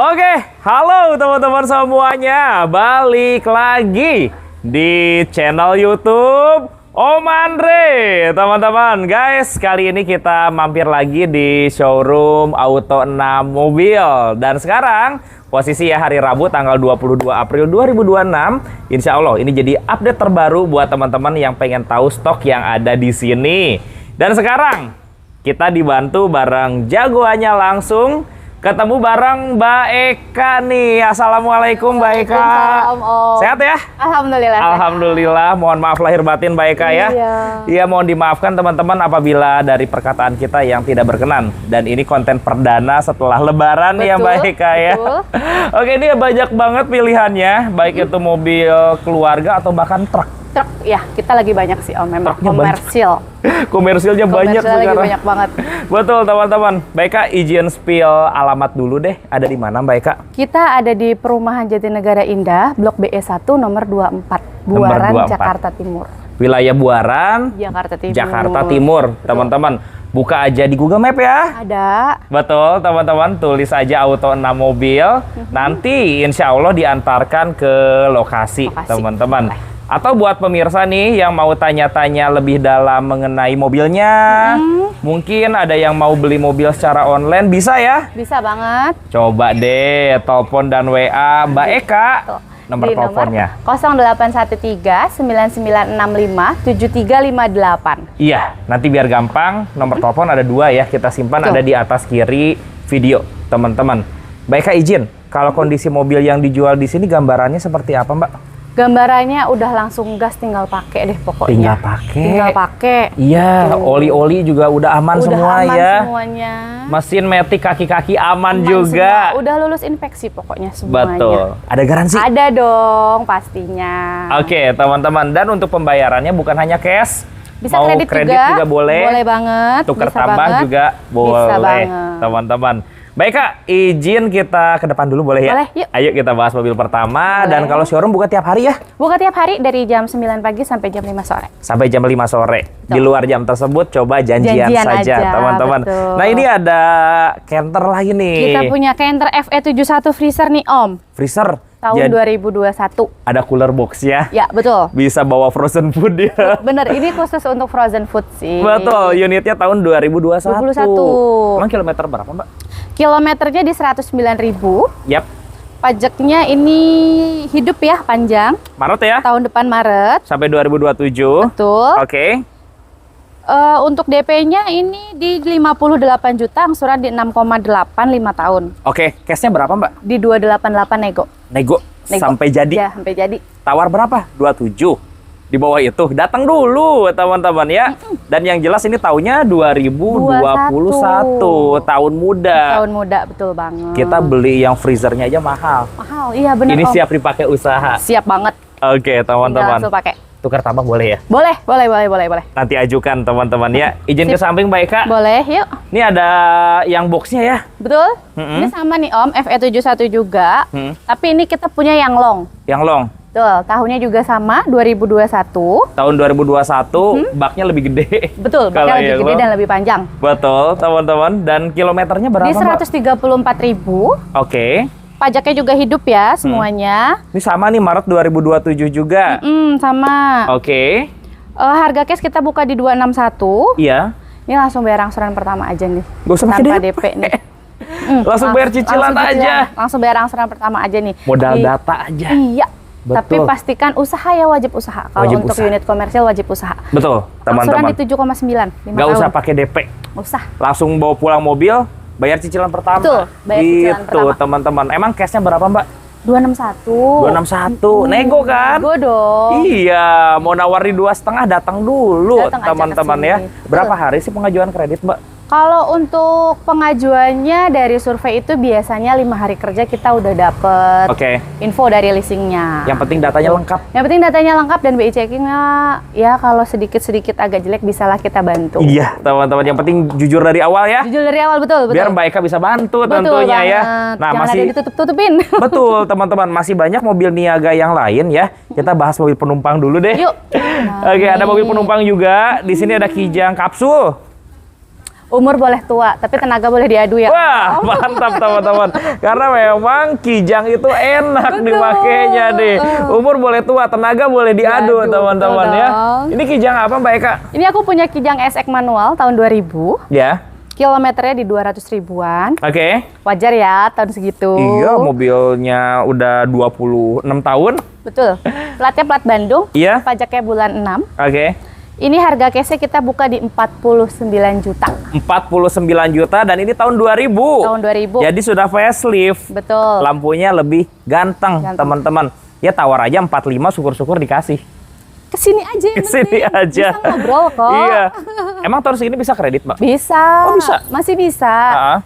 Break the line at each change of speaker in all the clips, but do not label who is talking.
Oke, halo teman-teman semuanya. Balik lagi di channel YouTube Om Andre. Teman-teman, guys, kali ini kita mampir lagi di showroom Auto 6 Mobil. Dan sekarang posisi ya hari Rabu tanggal 22 April 2026. Insya Allah ini jadi update terbaru buat teman-teman yang pengen tahu stok yang ada di sini. Dan sekarang kita dibantu bareng jagoannya langsung. Ketemu bareng Mbak Eka nih. Assalamualaikum Mbak Eka. Sehat ya?
Alhamdulillah.
Alhamdulillah. Mohon maaf lahir batin Mbak Eka ya. Iya, mohon dimaafkan teman-teman apabila dari perkataan kita yang tidak berkenan. Dan ini konten perdana setelah Lebaran ya Mbak Eka ya. Oke, ini banyak banget pilihannya. Baik itu mobil keluarga atau bahkan truk.
Truk, ya kita lagi banyak sih Om, memang komersil.
Komersilnya banyak sekarang.
Lagi banyak banget.
Betul teman-teman. Mbak Eka izin spill alamat dulu deh. Ada di mana Mbak Eka?
Kita ada di Perumahan Jatinegara Indah, Blok BE1 nomor 24, Buaran, Jakarta Timur.
Wilayah Buaran,
Jakarta Timur.
Teman-teman. Buka aja di Google Map ya.
Ada.
Betul teman-teman, tulis aja Auto 6 Mobil. Nanti insya Allah diantarkan ke lokasi teman-teman. Atau buat pemirsa nih yang mau tanya-tanya lebih dalam mengenai mobilnya, mungkin ada yang mau beli mobil secara online, bisa ya?
Bisa banget.
Coba deh telepon dan WA Mbak Eka. Nomor teleponnya
0813 9965 7358.
Iya, nanti biar gampang, nomor telepon ada 2 ya, kita simpan ada di atas kiri video teman-teman. Mbak Eka izin, kalau kondisi mobil yang dijual di sini gambarannya seperti apa Mbak?
Gambarannya udah langsung gas, tinggal pakai deh pokoknya. Tinggal pakai.
Iya, oli-oli juga udah aman semua ya.
Semuanya.
Mesin matic kaki-kaki aman juga.
Semua. Udah lulus inspeksi pokoknya semuanya.
Betul. Ada garansi?
Ada dong pastinya.
Oke, teman-teman. Dan untuk pembayarannya bukan hanya cash.
Bisa
mau
kredit juga boleh. Boleh banget.
Tukar tambah juga boleh, teman-teman. Baik Kak, izin kita ke depan dulu boleh ya?
Boleh, yuk.
Ayo kita bahas mobil pertama. Boleh. Dan kalau showroom buka tiap hari ya?
Buka tiap hari dari jam 9 pagi sampai jam 5 sore.
Sampai jam 5 sore. Di luar jam tersebut coba janjian saja teman-teman. Nah ini ada Canter lagi nih.
Kita punya Canter FE71 freezer nih Om.
Freezer?
Tahun 2021.
Ada cooler box ya?
Ya betul.
Bisa bawa frozen food ya?
Bener, ini khusus untuk frozen food sih.
Betul, unitnya tahun 2021.
2021.
Emang kilometer berapa Mbak?
Kilometernya di 109.000.
Yap.
Pajaknya ini hidup ya, panjang.
Maret ya?
Tahun depan Maret.
Sampai 2027.
Betul.
Oke.
Untuk DP-nya ini di 58 juta, angsuran di 6,8 5 tahun.
Oke, cashnya berapa Mbak?
Di 288 nego.
Nego. Sampai jadi?
Ya, sampai jadi.
Tawar berapa? 27. Di bawah itu, datang dulu teman-teman ya. Dan yang jelas ini tahunnya 2021, tahun muda.
Tahun muda, betul banget.
Kita beli yang freezernya aja mahal.
Mahal, iya benar.
Ini siap dipakai usaha.
Siap banget.
Oke teman-teman.
Langsung pakai.
Tukar tambah boleh ya?
Boleh.
Nanti ajukan teman-teman ya. Izin ke samping Mbak Eka.
Boleh, yuk.
Ini ada yang boxnya ya?
Betul. Ini sama nih Om, FE71 juga. Tapi ini kita punya yang long.
Yang long?
Betul, tahunnya juga sama, 2021.
Tahun 2021, baknya lebih gede.
Betul, baknya lebih gede dan lebih panjang.
Betul, teman-teman. Dan kilometernya berapa,
Di 134.000.
Oke.
Pajaknya juga hidup ya semuanya.
Ini sama nih, Maret 2027 juga.
Sama.
Oke.
Harga cash kita buka di 261.
Iya.
Ini langsung bayar angsuran pertama aja nih.
Gak usah
tanpa DP nih.
Langsung bayar cicilan aja.
Langsung bayar angsuran pertama aja nih.
Modal data aja.
Iya.
Betul.
Tapi pastikan usaha ya, wajib usaha. Kalau untuk unit komersial wajib usaha.
Betul, teman-teman.
Angsuran di 7,9.
Gak usah pakai DP.
Usah.
Langsung bawa pulang mobil, bayar cicilan pertama.
Betul, bayar cicilan pertama.
Itu teman-teman. Emang cashnya berapa Mbak?
261.
261. Nego kan?
Nego dong.
Iya, mau nawari 2,5 datang dulu teman-teman ya. Berapa hari sih pengajuan kredit Mbak?
Kalau untuk pengajuannya dari survei itu biasanya 5 hari kerja kita udah dapet info dari leasingnya.
Yang penting datanya lengkap.
Yang penting datanya lengkap dan BI checkingnya ya kalau sedikit-sedikit agak jelek bisalah kita bantu.
Iya teman-teman, yang penting jujur dari awal ya.
Jujur dari awal, betul.
Biar Mbak Eka bisa bantu tentunya ya.
Nah, jangan ada ditutup-tutupin.
Betul teman-teman, masih banyak mobil niaga yang lain ya. Kita bahas mobil penumpang dulu deh.
Yuk.
Oke, ada mobil penumpang juga. Di sini ada Kijang kapsul.
Umur boleh tua, tapi tenaga boleh diadu ya.
Wah, mantap teman-teman. Karena memang Kijang itu enak dimakainya nih. Umur boleh tua, tenaga boleh diadu teman-teman ya. Ini Kijang apa Mbak Eka?
Ini aku punya Kijang SX manual tahun 2000.
Ya.
Kilometernya di 200 ribuan.
Oke.
Wajar ya tahun segitu.
Iya, mobilnya udah 26 tahun.
Betul. Platnya plat Bandung.
Iya.
Pajaknya bulan 6.
Oke.
Ini harga case kita buka di 49 juta.
49 juta dan ini tahun 2000.
Tahun 2000.
Jadi sudah facelift.
Betul.
Lampunya lebih ganteng, teman-teman. Ya tawar aja 45, syukur-syukur dikasih.
Kesini aja yang
Kesini
penting.
aja.
Bisa ngobrol kok.
Iya. Emang tahun segini bisa kredit, Mbak?
Bisa.
Oh, bisa?
Masih bisa.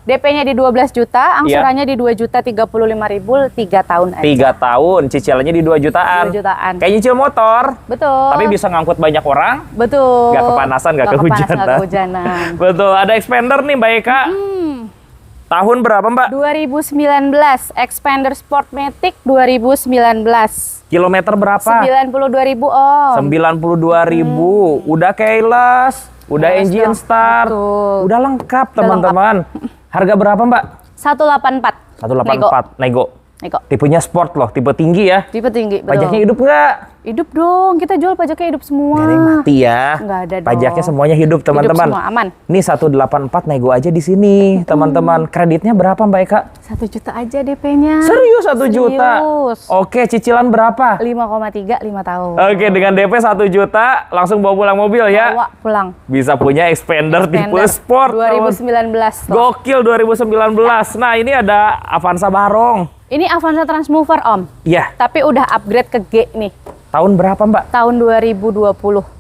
DP-nya di 12 juta, angsurannya di 2 juta 35 ribu, 3 tahun aja.
3 tahun, cicilannya di 2 jutaan.
2 jutaan.
Kayak nyicil motor.
Betul.
Tapi bisa ngangkut banyak orang.
Betul.
Nggak kepanasan, nggak kehujanan.
Nggak kehujanan.
Betul. Ada expander nih, Mbak Eka. Tahun berapa, Mbak?
2019. Expander Sportmatic 2019.
Kilometer berapa?
92.000 Om.
92.000. Udah keyless, udah
Keyless
engine
dong.
start,
Betul.
udah lengkap teman-teman. Harga berapa Mbak?
184.
184 nego.
Nego.
Tipenya sport loh, tipe tinggi ya.
Tipe tinggi, betul.
Pajaknya hidup nggak?
Hidup dong, kita jual pajaknya hidup semua.
Nggak ada yang mati ya.
Nggak ada dong.
Pajaknya semuanya hidup teman-teman.
Hidup semua, aman.
Ini 184 nego aja di sini teman-teman. Kreditnya berapa Mbak Eka?
1 juta aja DP-nya.
Serius 1 juta?
Serius.
Oke, cicilan berapa?
5,3, 5 tahun.
Oke, dengan DP 1 juta langsung bawa pulang mobil ya.
Bawa pulang.
Bisa punya expander tipe
Expander
sport.
2019. Tuh.
Gokil 2019. Nah, ini ada Avanza Barong.
Ini Avanza Transmover Om.
Iya.
Tapi udah upgrade ke G nih.
Tahun berapa, Mbak?
Tahun 2020.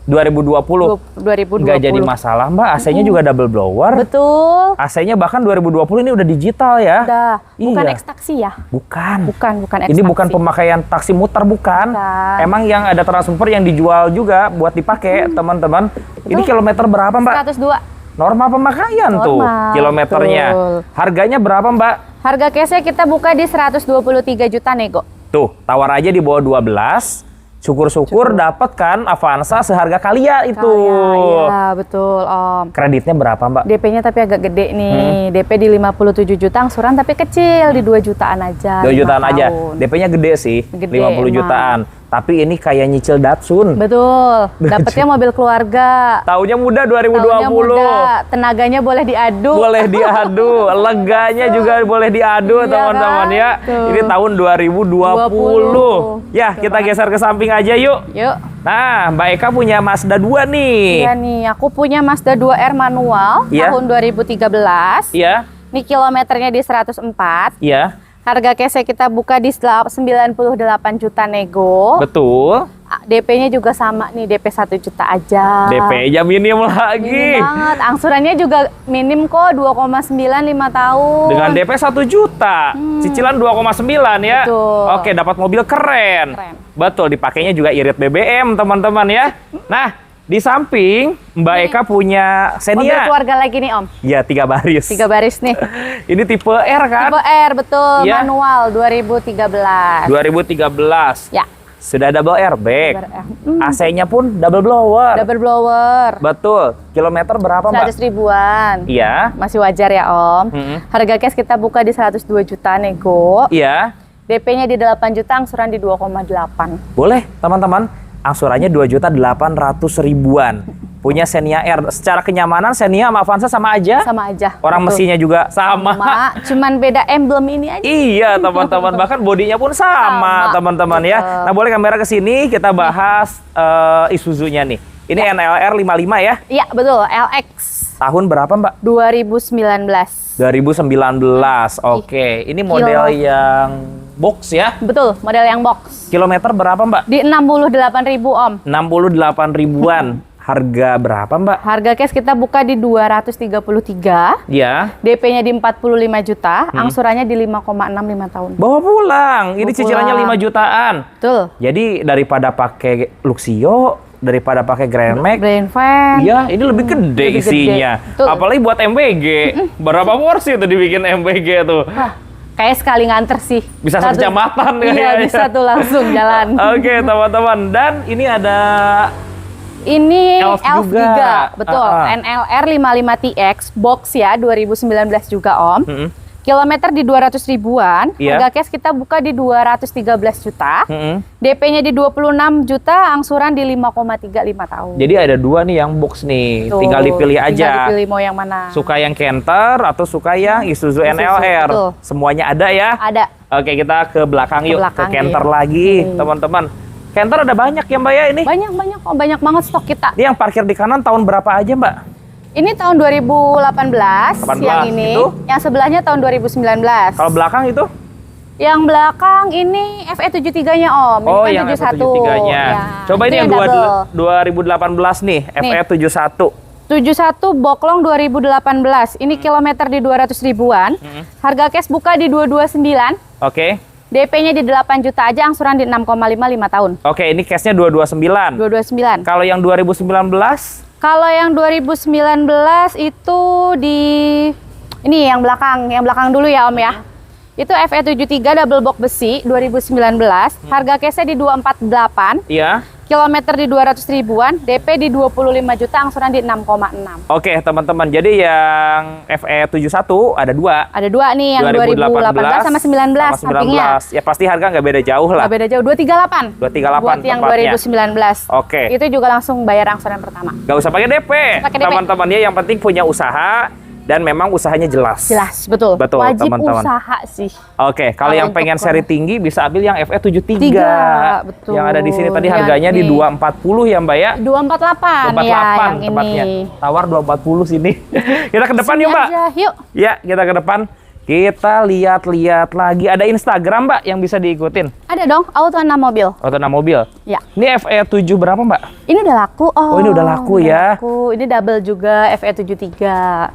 2020.
2020.
Nggak jadi masalah, Mbak. AC-nya juga double blower.
Betul.
AC-nya bahkan 2020 ini udah digital ya.
Udah. Bukan
Iya.
ekstaksi ya?
Bukan.
Bukan ekstaksi.
Ini bukan pemakaian taksi muter, bukan.
Bukan.
Emang yang ada transmover yang dijual juga buat dipakai, teman-teman. Ini kilometer berapa, Mbak?
102.
Normal pemakaian tuh
Normal,
kilometernya.
betul.
Harganya berapa, Mbak?
Harga case kita buka di 123 juta nego.
Tuh, tawar aja di bawah 12. Syukur-syukur dapat kan Avanza seharga Kalia itu.
Iya, betul Om.
Kreditnya berapa, Mbak?
DP-nya tapi agak gede nih. DP di 57 juta, angsuran tapi kecil di 2 jutaan aja.
2 jutaan
5
aja.
tahun.
DP-nya gede sih,
Gede
50
emang.
jutaan. Tapi ini kayak nyicil Datsun.
Betul. Dapatnya mobil keluarga.
Tahunnya muda 2020.
Tahunnya muda, tenaganya boleh diadu.
Boleh diadu, leganya juga boleh diadu
Iya
teman-teman
kan?
ya.
Tuh.
Ini tahun 2020. Ya, kita geser ke samping aja yuk.
Yuk.
Nah, Mbak Eka punya Mazda 2 nih.
Iya nih, aku punya Mazda 2R manual
Iya.
tahun 2013.
Iya,
Ini kilometernya di 104.
iya,
Harga case kita buka di 98 juta nego.
betul.
DP-nya juga sama nih, DP 1 juta aja.
DP-nya minim lagi.
Minim banget. Angsurannya juga minim kok, 2,9 5 tahun.
Dengan DP 1 juta, cicilan 2,9 ya.
Betul.
Oke, dapat mobil keren.
Keren.
Betul, dipakainya juga irit BBM, teman-teman ya. Nah, di samping Mbak Eka punya
Mobil
Xenia.
keluarga lagi nih Om.
Iya, 3 baris.
3 baris nih.
Ini tipe R kan?
Tipe R, betul.
Iya.
Manual 2013.
2013.
Ya,
Sudah double airbag.
double R.
AC-nya pun double blower.
Double blower.
Betul. Kilometer berapa, Mbak?
100 ribuan.
Iya.
Masih wajar ya Om. Harga cash kita buka di 102 juta nego.
Iya.
DP-nya di 8 juta, angsuran di 2,8.
Boleh, teman-teman. Angsurannya 2.800.000-an. Punya Xenia R. Secara kenyamanan Xenia sama Avanza sama aja.
Sama aja.
Orang
Betul.
mesinnya juga sama.
Cuman beda emblem ini aja.
Iya, teman-teman. Bahkan bodinya pun sama,
Sama.
teman-teman ya.
Betul.
Nah, boleh kamera ke sini kita bahas Isuzu-nya nih. Ini NLR 55 ya.
Iya, betul. LX
Tahun berapa, Mbak?
2019.
2019. Oke, ini model yang box ya.
Betul, model yang box.
Kilometer berapa, Mbak?
Di 68.000 Om.
68 ribuan. Harga berapa, Mbak?
Harga cash kita buka di 233.
Ya.
DP-nya di 45 juta, angsurannya di 5,65 tahun.
Bawa pulang. Ini
Bawa
cicilannya
pulang.
5 jutaan.
Betul.
Jadi daripada pakai Luxio, daripada pakai Grand Max,
Brain fan.
iya, ini lebih gede
Lebih gede.
isinya.
Betul.
Apalagi buat MBG. Berapa porsi tuh dibikin MBG tuh?
Wah, kayak sekali nganter sih.
Bisa satu kecamatan
Iya,
kayaknya.
bisa tuh langsung jalan.
Oke, teman-teman. Dan ini ada
Ini
Elf
Elf
juga.
juga, betul. NLR 55TX box ya, 2019 juga Om. Kilometer di 200 ribuan, harga cash kita buka di 213 juta. DP-nya di 26 juta, angsuran di 5,35 tahun.
Jadi ada dua nih yang box nih,
Tuh,
tinggal dipilih aja.
Tinggal dipilih mau yang mana.
Suka yang Canter atau suka yang Isuzu NLR?
betul.
Semuanya ada ya?
Ada.
Oke, kita ke belakang yuk, ke
belakang,
Canter
iya.
lagi, teman-teman. Canter ada banyak ya Mbak ya ini?
Banyak oh, banyak banget stok kita.
Ini yang parkir di kanan tahun berapa aja Mbak?
Ini tahun 2018,
18,
yang ini.
itu?
Yang sebelahnya tahun 2019.
Kalau belakang itu?
Yang belakang ini FE73-nya Om. Ini
Oh,
kan
yang
71.
FE73-nya.
Ya.
Coba ini
Itu
yang
double.
2018 nih, FE71.
71 Boklong 2018. Ini kilometer di 200 ribuan. Harga cash buka di 229.
Oke.
DP-nya di 8 juta aja, angsuran di 6,55 tahun.
Oke, ini cashnya 229.
229.
Kalau yang 2019?
Kalau yang 2019 itu di ini yang belakang dulu ya Om ya. Itu FE73 double box besi 2019. Harga cashnya di 248.
Iya.
Kilometer di 200 ribuan, DP di 25 juta, angsuran di 6,6.
Oke, teman-teman. Jadi yang FE71 ada dua.
Ada dua nih, yang 2018 sama 19 sampingnya.
Ya pasti harga nggak beda jauh lah.
Nggak beda jauh, 238.
238
Buat yang
tempatnya.
2019.
Oke.
Itu juga langsung bayar angsuran pertama.
Nggak usah pakai DP.
Pakai DP.
Teman-teman ya, yang penting punya usaha dan memang usahanya jelas.
Jelas, betul.
Betul,
Wajib
teman-teman.
usaha sih.
Oke, kalau yang
Untuk
pengen seri tinggi bisa ambil yang FE73.
betul.
Yang ada di sini tadi
Yang
harganya di
ini.
240 ya Mbak ya.
248 ya, yang
tempatnya.
ini.
Tawar 240 sini. Kita ke depan
Sini
yuk Mbak.
aja, yuk.
Ya, kita ke depan. Kita lihat-lihat lagi. Ada Instagram Mbak yang bisa diikutin.
Ada dong, Auto 6 mobil.
Auto 6 mobil.
Ya.
Ini FE7 berapa Mbak?
Ini udah laku.
Oh, ini udah laku ya.
Laku. Ini double juga FE73.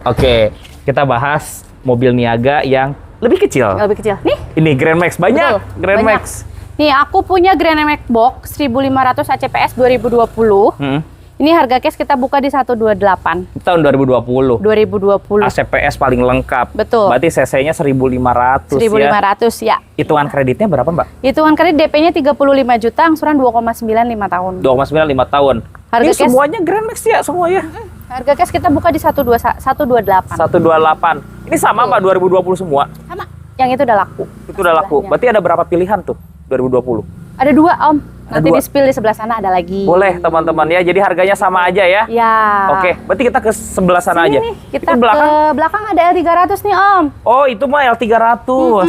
Oke, kita bahas mobil niaga yang lebih kecil.
Lebih kecil. Nih,
Ini Grand Max. Banyak
betul,
Grand
banyak.
Max.
Nih, aku punya Grand Max Box 1500 ACPS 2020. Ini harga cash kita buka di 128.
Tahun 2020.
2020.
ACPS paling lengkap.
Betul.
Berarti CC-nya 1500
1500 ya.
Hitungan kreditnya berapa Mbak?
Hitungan kredit DP-nya 35 juta, angsuran 2,95 tahun.
2,95 tahun.
Harga
Ini
cash-
semuanya Grand Max ya semua ya?
Harga cash kita buka di 128.
128. Ini sama Mbak 2020 semua?
Sama. Yang itu udah laku.
Itu udah laku.
Sebelahnya.
Berarti ada berapa pilihan tuh 2020?
Ada dua Om.
Ada
Nanti
dua.
di spill di sebelah sana ada lagi.
Boleh teman-teman ya. Jadi harganya sama aja ya?
Ya.
Oke, berarti kita ke sebelah sana
Sini
aja.
nih, kita
Itu belakang.
ke belakang ada L300 nih Om.
Oh, itu mah L300.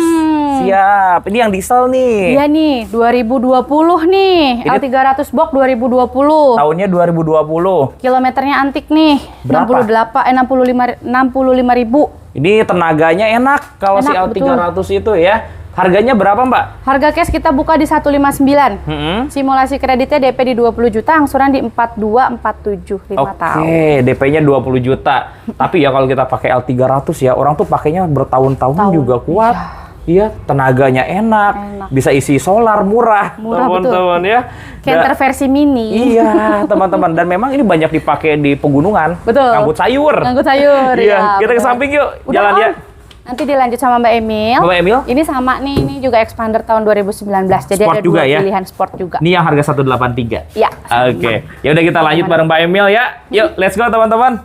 Siap. Ini yang diesel nih.
Iya nih, 2020 nih.
Ini-
L300 box 2020.
Tahunnya 2020.
Kilometernya antik nih.
Berapa?
65 ribu.
Ini tenaganya enak kalau si
Enak,
L300 itu ya. Harganya berapa Mbak?
Harga cash kita buka di 159. Simulasi kreditnya DP di 20 juta, angsuran di 4247 5 tahun.
Oke, DP-nya 20 juta. Tapi ya kalau kita pakai L300 ya, orang tuh pakainya bertahun-tahun juga kuat. Iya, tenaganya enak. Bisa isi solar murah,
Murah,
teman-teman ya.
Canter versi mini.
Iya, teman-teman. Dan memang ini banyak dipakai di pegunungan.
Betul.
Ngangkut sayur.
Ngangkut sayur,
Iya,
ya,
kita ke
betul.
samping yuk.
Udah,
Jalan
Om.
ya.
Nanti dilanjut sama Mbak Emil.
Mbak Emil?
Ini sama nih, ini juga expander tahun 2019. Jadi
Sport
ada
juga
dua
ya?
pilihan sport juga.
Ini yang harga 183.
Ya.
Oke. Ya udah kita lanjut bareng Mbak Emil ya. Yuk, let's go teman-teman.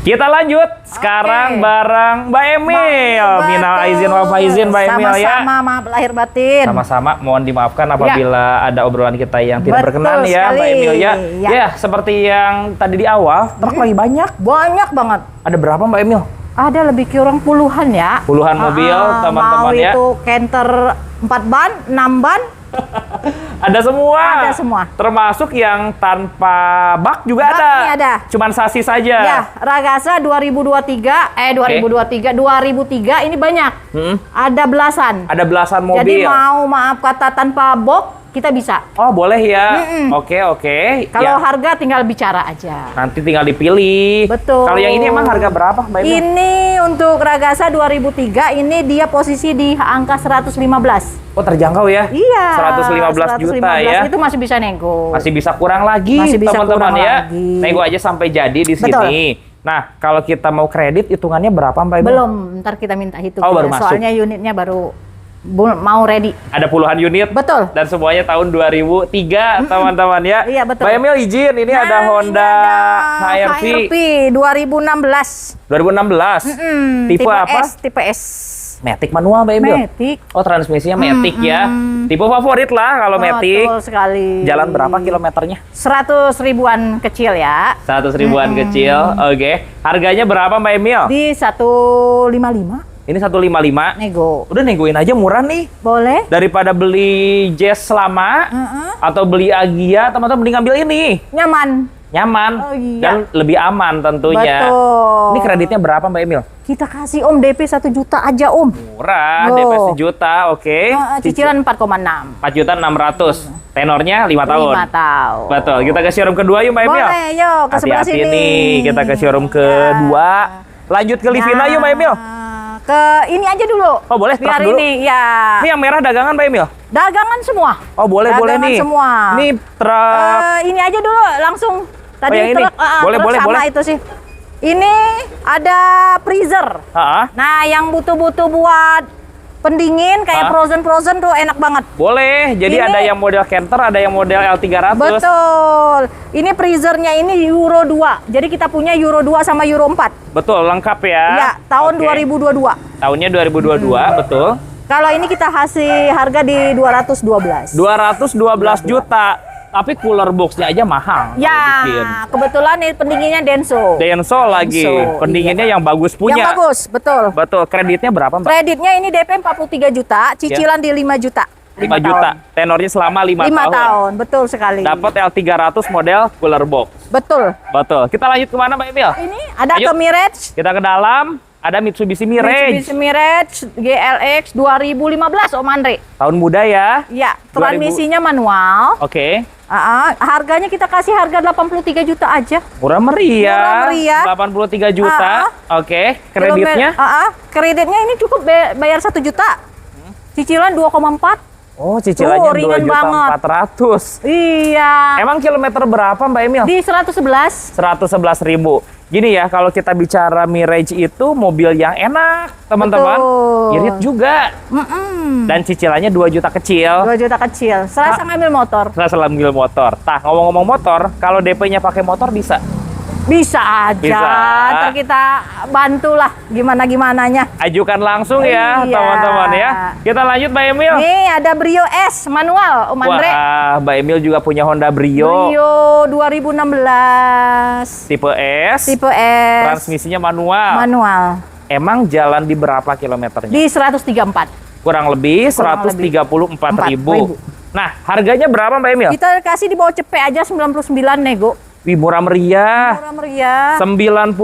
Kita lanjut sekarang bareng Mbak Emil. Minal aizin wal faizin Mbak Emil ya.
Sama-sama, maaf lahir batin.
Sama-sama, mohon dimaafkan apabila ada obrolan kita yang tidak
Betul
berkenan ya, Mbak
sekali.
Emil ya.
Ya.
Ya, seperti yang tadi di awal, truk lagi banyak.
Banyak banget.
Ada berapa Mbak Emil?
Ada lebih kurang puluhan ya.
Puluhan mobil, teman-teman
mau
ya.
itu Canter 4 ban, 6 ban,
Ada semua.
Ada semua.
Termasuk yang tanpa bak juga
Baknya ada.
Cuman sasis saja.
ya Ragasa 2003 ini banyak. Ada belasan.
Ada belasan mobil.
Jadi mau maaf kata tanpa box kita bisa.
Oh, boleh ya. Oke.
Kalau
Ya,
harga tinggal bicara aja.
nanti tinggal dipilih.
Betul.
Kalau yang ini emang harga berapa, Mbak Emil?
Ini untuk Ragasa 2003 ini dia posisi di angka 115.
Oh, terjangkau ya?
Iya.
115 juta ya.
Itu masih bisa nego.
Masih bisa kurang lagi,
Masih bisa
teman-teman
kurang
ya.
lagi.
Nego aja sampai jadi di
Betul.
sini. Nah, kalau kita mau kredit, hitungannya berapa, Mbak Emil?
Belum, ntar kita minta hitung.
Oh, baru
ya.
masuk.
Soalnya unitnya baru mau ready.
Ada puluhan unit.
Betul.
Dan semuanya tahun 2003, teman-teman ya.
Iya, betul.
Mbak Emil izin, ini ada Honda HR-V.
HRV 2016.
2016. Tipe apa?
Tipe S.
Matic manual Mbak Emil?
Matic.
Oh, transmisinya Matic ya. Tipe favorit lah kalau Matic.
Betul sekali.
Jalan berapa kilometernya?
100 ribuan kecil ya.
100 ribuan kecil. Oke. Harganya berapa Mbak Emil?
Di 155.
Ini 155.
Nego.
Udah negoin aja murah nih.
Boleh?
Daripada beli Jazz lama atau beli Agia, teman-teman mending ngambil ini. Nyaman
Oh, iya.
dan lebih aman tentunya.
Betul.
Ini kreditnya berapa Mbak Emil?
Kita kasih Om DP 1 juta aja Om.
Murah,
Oh.
DP 1 juta, oke.
Cicilan 4,6.
4.600.000. Tenornya 5 tahun.
5 tahun.
Betul. Kita ke showroom kedua yuk Mbak Emil.
Boleh, yuk ke sebelah
Hati-hati
sini.
nih, kita ke showroom kedua. Lanjut ke Livina yuk Mbak Emil.
Ke ini aja dulu.
Oh, boleh,
Biar
truk dulu.
ini, ya.
Ini yang merah dagangan Mbak Emil?
Dagangan semua.
Oh, boleh
Dagangan
nih.
semua.
Ini truk.
Ini aja dulu langsung. Tadi
yang ini?
truk,
Boleh,
truk
boleh,
sama
boleh.
itu sih. Ini ada freezer. Nah, yang butuh-butuh buat pendingin kayak frozen tuh enak banget.
Boleh. Jadi
Ini-
ada yang model Canter, ada yang model L300.
Betul. Ini freezernya ini Euro 2. Jadi kita punya Euro 2 sama Euro 4.
Betul, lengkap ya.
Ya, tahun
Oke.
2022.
Tahunnya 2022, betul.
Kalau ini kita kasih harga di 212.
212 juta. Tapi cooler box-nya aja mahal.
Ya,
kalau bikin.
kebetulan ini pendinginnya Denso.
Denso lagi.
Denso,
Pendinginnya yang bagus punya.
Yang bagus, betul.
Betul. Kreditnya berapa, Mbak?
Kreditnya ini DP 43 juta, cicilan di 5 juta.
5 juta. Tenornya selama 5
5
tahun.
tahun, betul sekali.
Dapat L300 model cooler box.
Betul.
Betul. Kita lanjut kemana, Mbak Emil?
Ini ada
Ayo.
ke Mirage.
Kita ke dalam. Ada Mitsubishi Mirage.
Mitsubishi Mirage GLX 2015 Om Andre.
Tahun muda ya.
Ya, transmisinya manual.
Oke.
Harganya kita kasih harga 83 juta aja.
Murah meriah.
Murah meriah.
83 juta. Oke. Kreditnya?
Kreditnya ini cukup bayar 1 juta. Cicilan 2,4.
Oh, cicilannya
ringan
2.400.000.
Iya.
Emang kilometer berapa, Mbak Emil?
Di 111.
111.000. Gini ya, kalau kita bicara Mirage itu mobil yang enak, teman-teman.
Betul.
Irit juga. Dan cicilannya 2 juta kecil.
2 juta kecil. Serasa ngambil motor.
Setelah ngambil motor. Tah, ngomong-ngomong motor, kalau DP-nya pakai motor bisa?
Bisa aja.
Bisa.
Ntar kita bantulah gimana-gimananya.
Ajukan langsung ya,
Iya.
teman-teman ya. Kita lanjut, Mbak Emil.
Nih ada Brio S manual, Om Andre.
Wah, Mbak Emil juga punya Honda Brio.
Brio 2016.
Tipe S.
Tipe S.
Transmisinya manual.
Manual.
Emang jalan di berapa kilometernya?
Di 134.
Kurang lebih
Kurang lebih.
134.000. Nah, harganya berapa, Mbak Emil?
Kita kasih di bawah cepet aja 99 nego.
Wih, murah meriah.
Murah meriah.
99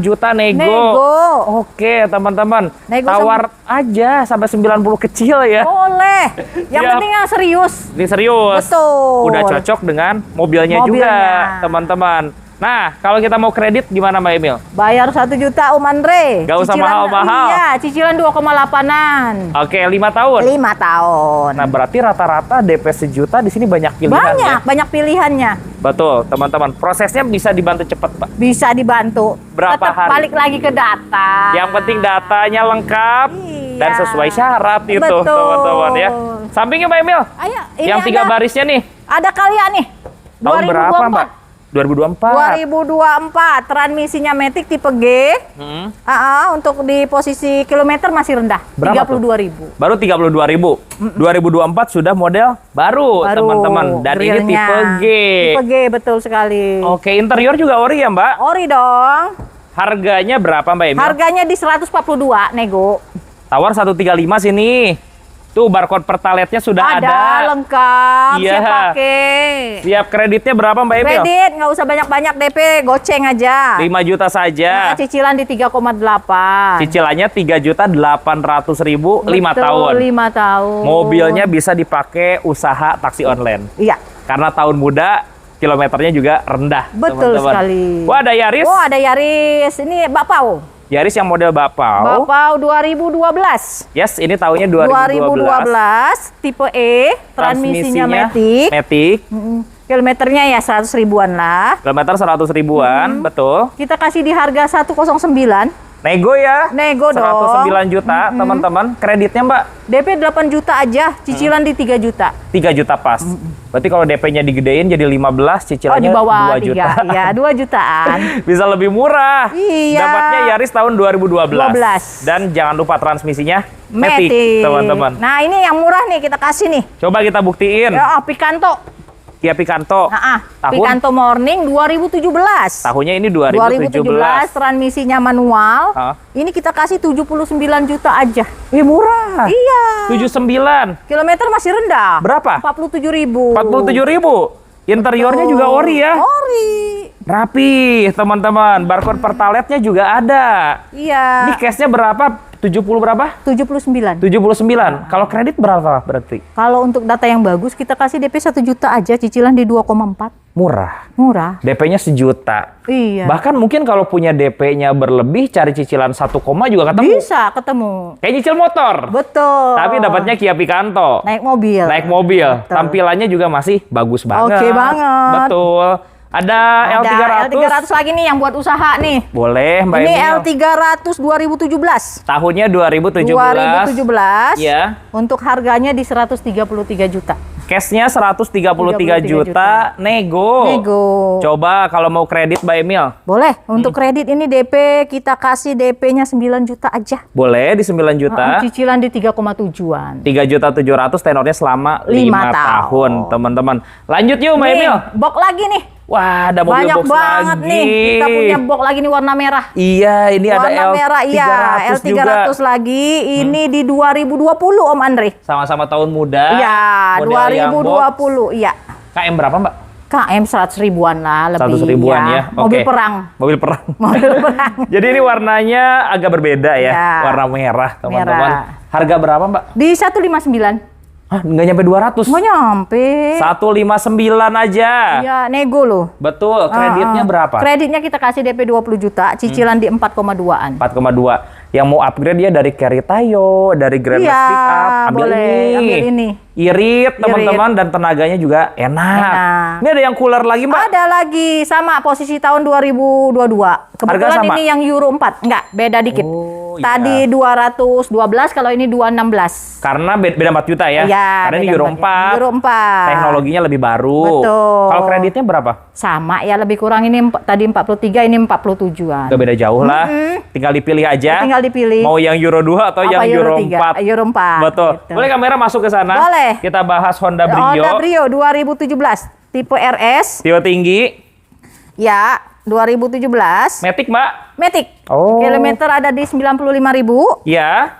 juta nego.
Nego.
Oke, teman-teman.
Nego
Tawar aja sampai 90 kecil ya.
Boleh. Yang
Siap.
penting yang serius.
Ini serius.
Betul.
Udah cocok dengan mobilnya juga, teman-teman. Nah, kalau kita mau kredit gimana, Mbak Emil?
Bayar 1 juta Om Andre.
Gak usah
Cicilan-
mahal-mahal.
Iya, cicilan 2,8-an.
Oke, 5 tahun.
5 tahun.
Nah, berarti rata-rata DP sejuta di sini banyak pilihan ya.
banyak pilihannya.
Betul, teman-teman. Prosesnya bisa dibantu cepat, Pak.
Bisa dibantu.
Berapa
Tetap
hari?
balik lagi ke data.
Yang penting datanya lengkap
Iya.
dan sesuai syarat itu,
Betul.
teman-teman ya. Sampingnya Mbak Emil.
Ayo, ini
Yang 3
ada-
barisnya nih.
Ada kalian nih.
Tahun berapa, Mbak? 2024.
2024. Transmisinya Matic tipe G. Untuk di posisi kilometer masih rendah.
Berapa tuh?
32.000.
Baru 32.000. 2024 sudah model baru, teman-teman. Dan ini
grillnya.
tipe G.
Tipe G, betul sekali.
Oke, interior juga ori ya, Mbak?
Ori dong.
Harganya berapa, Mbak Emil?
Harganya di 142 nego.
Tawar 135 sini. Tuh barcode pertaletnya sudah ada.
Lengkap,
Iya.
siap pakai.
Siap, kreditnya berapa, Mbak Emil?
Kredit nggak usah banyak-banyak DP, goceng aja.
5 juta saja.
Nah, cicilan di 3,8.
Cicilannya 3.800.000 5
Betul,
tahun.
5 tahun.
Mobilnya bisa dipakai usaha taksi online.
Iya.
Karena tahun muda, kilometernya juga rendah.
Betul
teman-teman.
sekali.
Wah, ada Yaris.
Oh, ada Yaris. Ini Bapau.
Yaris yang model Bapau.
Bapau 2012.
Yes, ini tahunnya 2012.
Tipe E, transmisinya Matic.
Matic.
Kilometernya ya 100 ribuan lah.
Kilometer 100 ribuan, betul.
Kita kasih di harga 109.
Nego ya?
Nego dong.
109 juta, teman-teman. Kreditnya, Mbak?
DP 8 juta aja, cicilan di 3 juta.
3 juta pas. Berarti kalau DP-nya digedein jadi 15, cicilannya
di bawah
2 juta.
Iya, 2 jutaan.
Bisa lebih murah.
Iya.
Dapatnya Yaris tahun 2012.
12.
Dan jangan lupa transmisinya
Matic.
Matic, teman-teman.
Nah, ini yang murah nih kita kasih nih.
Coba kita buktiin.
Ya, Picanto.
Kia Picanto. Tahun?
Picanto Morning 2017.
Tahunnya ini 2017.
Transmisinya manual. Ini kita kasih 79 juta aja.
Murah.
Iya.
79.
Kilometer masih rendah.
Berapa?
47.000.
47.000. Interiornya juga ori ya.
Ori.
Rapi, teman-teman. Barcode pertaletnya juga ada.
Iya.
Ini cashnya berapa? 70 berapa?
79.
79. Kalau kredit berapa berarti?
Kalau untuk data yang bagus kita kasih DP 1 juta aja, cicilan di 2,4.
Murah.
Murah.
DP-nya sejuta.
Iya.
Bahkan mungkin kalau punya DP-nya berlebih, cari cicilan 1 koma juga ketemu.
Bisa ketemu.
Kayak nyicil motor.
Betul.
Tapi dapatnya Kia Picanto.
Naik mobil.
Naik mobil.
Betul.
Tampilannya juga masih bagus banget.
Oke banget.
Betul. Ada L300.
L300 lagi nih yang buat usaha nih.
Boleh, Mbak
Ini
Emil.
L300 2017.
Tahunnya 2017.
2017.
Iya.
Untuk harganya di 133 juta.
Cashnya 133 juta. Nego. Coba kalau mau kredit Mbak Emil.
Boleh. Untuk kredit ini DP kita kasih DP-nya 9 juta aja.
Boleh di 9 juta.
Cicilan di 3,7-an.
3.700.000 tenornya selama 5 tahun, teman-teman. Lanjut yuk Mbak Emil.
Box lagi nih.
Wah, ada mobil
banyak
box
banget
lagi.
nih. Kita punya box lagi nih warna merah.
Iya, ini
warna
ada
merah,
L300
L300
juga.
lagi. Ini di 2020 Om Andre.
Sama-sama tahun muda.
Iya,
model yang
2020. Iya.
KM berapa Mbak?
KM 100 ribuan lah lebih.
100 ribuan ya.
Mobil
Oke.
perang.
Mobil perang.
Mobil perang.
Jadi ini warnanya agak berbeda ya.
Ya.
Warna merah, teman-teman.
Merah.
Harga berapa Mbak?
Di 159.
Hah, nggak nyampe 200.
Nggak nyampe.
159 aja.
Iya, nego loh.
Betul. Kreditnya berapa?
Kreditnya kita kasih DP 20 juta, cicilan di 4,2-an.
4,2. Yang mau upgrade ya dari Carry Tayo, dari Grandmaster
Iya,
Pick Up. Ambil
boleh.
ini.
Ambil ini.
Irit, teman-teman, dan tenaganya juga enak. Ini ada yang cooler lagi, Mbak?
Ada lagi, sama posisi tahun 2022. Kebetulan
sama?
ini yang Euro 4. Enggak, beda dikit.
Oh,
Tadi 212, kalau ini 216.
Karena beda 4 juta ya?
Iya,
Karena ini
beda
Euro
4.
4.
Euro 4.
Teknologinya lebih baru.
Betul.
Kalau kreditnya berapa?
Sama ya, lebih kurang ini tadi 43, ini 47-an.
Gak beda jauh lah. Tinggal dipilih aja.
Tinggal dipilih.
Mau yang Euro 2 atau
Apa,
yang Euro
3?
4.
Euro 4.
Betul.
Gitu.
Boleh kamera masuk ke sana?
Boleh.
Kita bahas Honda Brio.
Honda Brio 2017, tipe RS.
Tipe tinggi.
Ya, 2017.
Matic, Mbak?
Matic.
Oh.
Kilometer ada di 95.000.
Ya.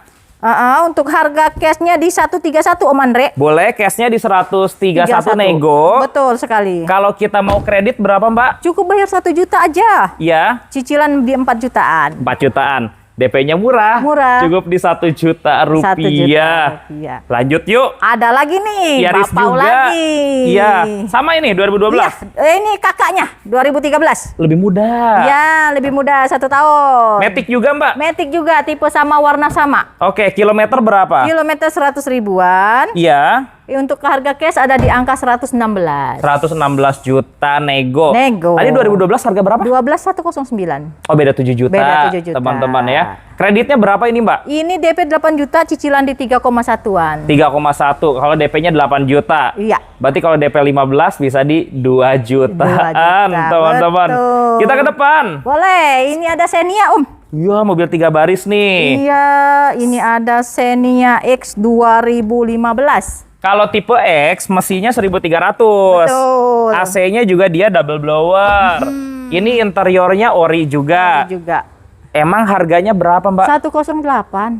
Untuk harga cashnya di 131 Om Andre.
Boleh, cashnya di 131 nego.
Betul sekali.
Kalau kita mau kredit berapa, Mbak?
Cukup bayar 1 juta aja.
Iya.
Cicilan di 4 jutaan.
4 jutaan. DP-nya murah.
Murah.
Cukup di 1 juta
1
rupiah.
juta rupiah.
Lanjut yuk.
Ada lagi nih,
Yaris
Bapau
juga.
lagi.
Iya. Sama ini 2012.
Iya, ini kakaknya 2013.
Lebih mudah.
Ya, lebih muda 1 tahun.
Matic juga, Mbak?
Matic juga, tipe sama, warna sama.
Oke, kilometer berapa?
Kilometer 100 ribuan.
Iya.
Untuk harga cash ada di angka 116.
116 juta nego.
Nego.
Tadi 2012 harga berapa?
12109.
Oh, beda 7 juta.
Beda 7 juta.
Teman-teman ya. Kreditnya berapa ini, Mbak?
Ini DP 8 juta, cicilan di 3,1-an.
3,1. Kalau DP-nya 8 juta.
Iya.
Berarti kalau DP 15 bisa di 2 jutaan, teman-teman.
Betul.
Kita ke depan.
Boleh, ini ada Xenia, Om.
Iya, mobil 3 baris nih.
Iya, ini ada Xenia X 2015.
Kalau tipe X, mesinnya 1300.
Betul.
AC-nya juga dia double blower. Ini interiornya ori juga.
Ini juga.
Emang harganya berapa, Mbak?
108.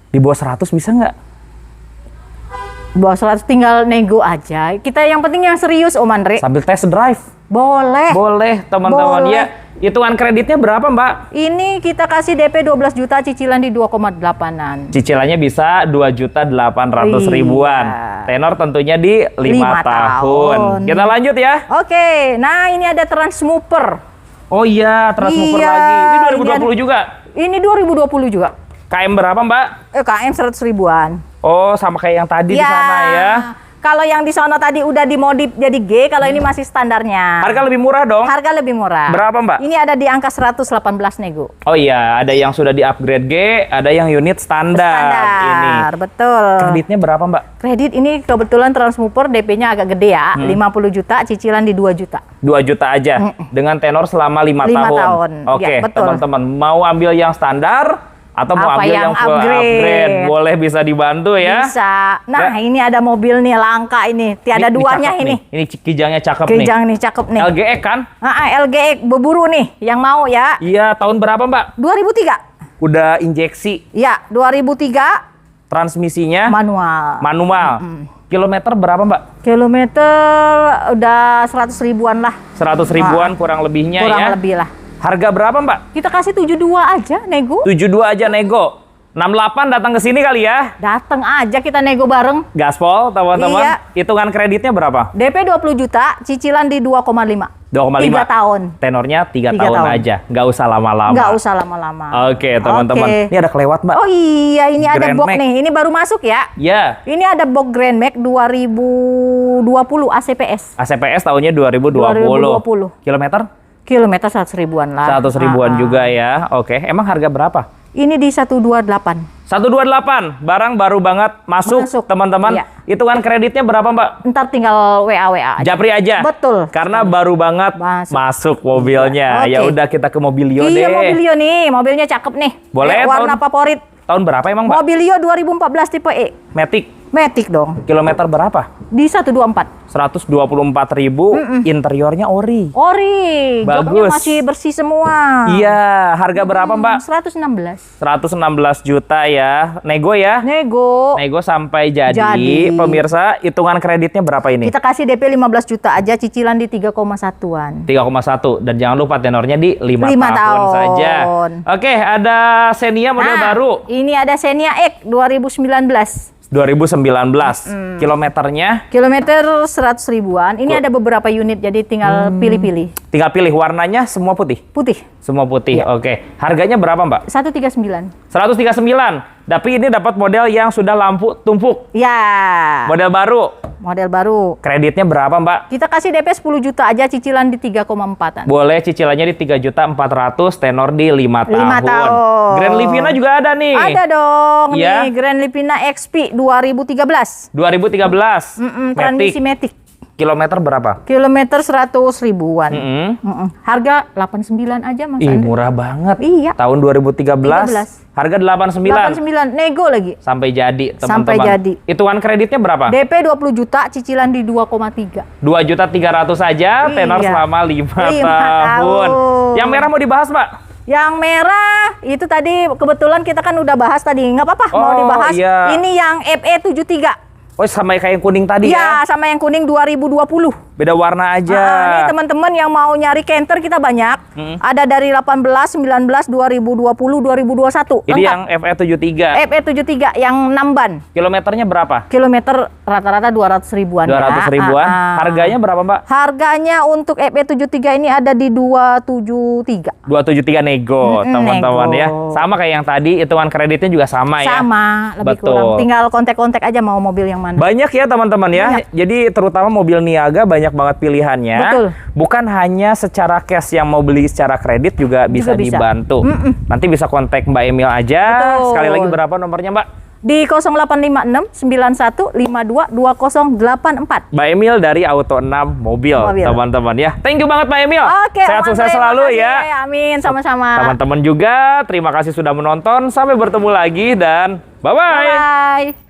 Di bawah 100 bisa nggak?
Bawah 100 tinggal nego aja. Kita yang penting yang serius, Om Andre.
Sambil test drive.
Boleh.
Boleh, teman-teman.
Boleh.
Ya, hitungan kreditnya berapa, Mbak?
Ini kita kasih DP 12 juta, cicilan di 2,8-an.
Cicilannya bisa 2.800.000 ribuan. Tenor tentunya di 5 tahun. Kita lanjut ya.
Oke, nah ini ada Transmover.
Oh iya, Transmover
Iya,
lagi. Ini 2020
ini
juga.
Ini 2020 juga.
KM berapa, Mbak?
KM 100 ribuan.
Oh, sama kayak yang tadi di sana ya.
Kalau yang di sono tadi udah dimodif jadi G, kalau ini masih standarnya.
Harga lebih murah dong?
Harga lebih murah.
Berapa, Mbak?
Ini ada di angka 118 nego.
Oh iya, ada yang sudah di-upgrade G, ada yang unit standar. Ini.
Betul.
Kreditnya berapa, Mbak?
Kredit ini kebetulan Transmover DP-nya agak gede ya, 50 juta, cicilan di 2 juta.
2 juta aja, dengan tenor selama 5 tahun. Oke,
Ya, betul.
teman-teman, mau ambil yang standar atau mau
Apa
ambil
yang
yang full upgrade, boleh bisa dibantu ya.
Bisa. Nah, ini ada mobil nih langka ini, tiada
Ini
duanya
cakep
ini.
nih. Ini kijangnya cakep nih.
Kijang nih cakep nih.
LGE kan?
LGE berburu nih, yang mau ya.
Iya, tahun berapa, Mbak?
2003.
Udah injeksi.
Ya, 2003
Transmisinya
manual.
manual. Kilometer berapa, Mbak?
Kilometer udah 100 ribuan lah.
100 ribuan kurang lebihnya
Kurang
ya.
lebih lah.
Harga berapa, Mbak?
Kita kasih 72 aja nego.
72 aja nego. 68 datang ke sini kali ya.
Datang aja kita nego bareng.
Gaspol, teman-teman.
Iya.
Hitungan kreditnya berapa?
DP 20 juta, cicilan di 2,5.
2,5.
3 tahun.
Tenornya 3
3
tahun
tahun.
aja. Nggak usah lama-lama.
Nggak usah lama-lama.
Oke, teman-teman.
Oke.
Ini ada kelewat, Mbak.
Oh iya, ini ada
Grand
box
Max.
nih. Ini baru masuk ya.
Ya.
Ini ada box Grand Max 2020 ACPS.
ACPS tahunnya 2020.
2020.
Kilometer?
Kilometer 100 ribuan lah.
100 ribuan juga ya. Oke, emang harga berapa?
Ini di 128.
128, barang baru banget masuk,
Masuk,
teman-teman.
iya.
Hitungan kreditnya berapa, Mbak?
Ntar tinggal WA aja.
Japri aja.
Betul.
Karena baru banget masuk mobilnya.
Oke.
Ya udah kita ke Mobilio
Iya,
deh.
Mobilio nih. Mobilnya cakep nih.
Boleh,
Warna favorit.
Tahun berapa emang, Mbak?
Mobilio 2014 tipe E.
Matic.
Matic dong.
Kilometer berapa?
Di 124.
124.000, interiornya ori.
Ori. Joknya
Bagus.
masih bersih semua.
Iya, harga berapa, Mbak?
116.
116 juta ya. Nego ya.
Nego.
Nego sampai jadi.
Jadi.
Pemirsa, hitungan kreditnya berapa ini?
Kita kasih DP 15 juta aja, cicilan di 3,1-an.
3,1 dan jangan lupa tenornya di 5
5
tahun
tahun.
saja. Oke, ada Xenia model baru
Ini ada Xenia X 2019.
2019. Kilometernya
Kilometer 100 ribuan. Ini ada beberapa unit, jadi tinggal pilih-pilih.
tinggal pilih warnanya semua putih.
Putih.
Semua putih.
Iya.
Oke. Harganya berapa, Mbak?
139.
139. Tapi ini dapat model yang sudah lampu tumpuk.
Ya.
Model baru.
Model baru.
Kreditnya berapa, Mbak?
Kita kasih DP 10 juta aja, cicilan di 3,4-an.
Boleh cicilannya di 3.400.000, tenor di 5 tahun.
5 tahun.
Grand Livina juga ada nih.
Ada dong
Iya.
nih, Grand Livina XP 2013.
2013.
Transmisi Matic.
Kilometer berapa?
Kilometer 100 ribuan.
Mm-mm.
Harga 89 aja Mas
Ih,
Andi.
murah banget.
Iya.
Tahun 2013. Harga 89.
89, nego lagi.
Sampai jadi, teman-teman.
Sampai jadi.
Hitungan kreditnya berapa?
DP 20 juta, cicilan di 2,3.
2.300.000 saja, tenor
Iya.
selama 5
5
tahun.
tahun.
Yang merah mau dibahas, Mbak?
Yang merah itu tadi kebetulan kita kan udah bahas tadi, nggak apa-apa mau
Oh,
dibahas.
iya.
Ini yang FE73.
Oh, sama kayak yang kuning tadi ya?
Iya, sama yang kuning 2020.
Beda warna aja.
Ini teman-teman yang mau nyari Canter kita banyak. Ada dari 18, 19, 2020, 2021.
Ini
Lengkap.
yang FE73.
FE73 yang 6 ban.
Kilometernya berapa?
Kilometer rata-rata 200 ribuan.
200
ya.
ribuan. Harganya berapa, Mbak?
Harganya untuk FE73 ini ada di 273.
273 nego, teman-teman
nego.
ya. Sama kayak yang tadi, hitungan kreditnya juga sama ya.
Sama, lebih
Betul.
kurang. Tinggal kontak-kontak aja mau mobil yang mana.
Banyak ya teman-teman ya. Jadi terutama mobil Niaga banyak banget pilihannya.
Betul.
Bukan hanya secara cash, yang mau beli secara kredit juga bisa
bisa.
dibantu. Nanti bisa kontak Mbak Emil aja.
Betul.
Sekali lagi berapa nomornya, Mbak?
Di 0856 91 52 2084.
Mbak Emil dari Auto 6 Mobil, teman-teman ya. Thank you banget Mbak Emil.
Oke,
sehat sukses selalu ya.
Amin, sama-sama.
Teman-teman juga terima kasih sudah menonton. Sampai bertemu lagi dan bye-bye.
Bye.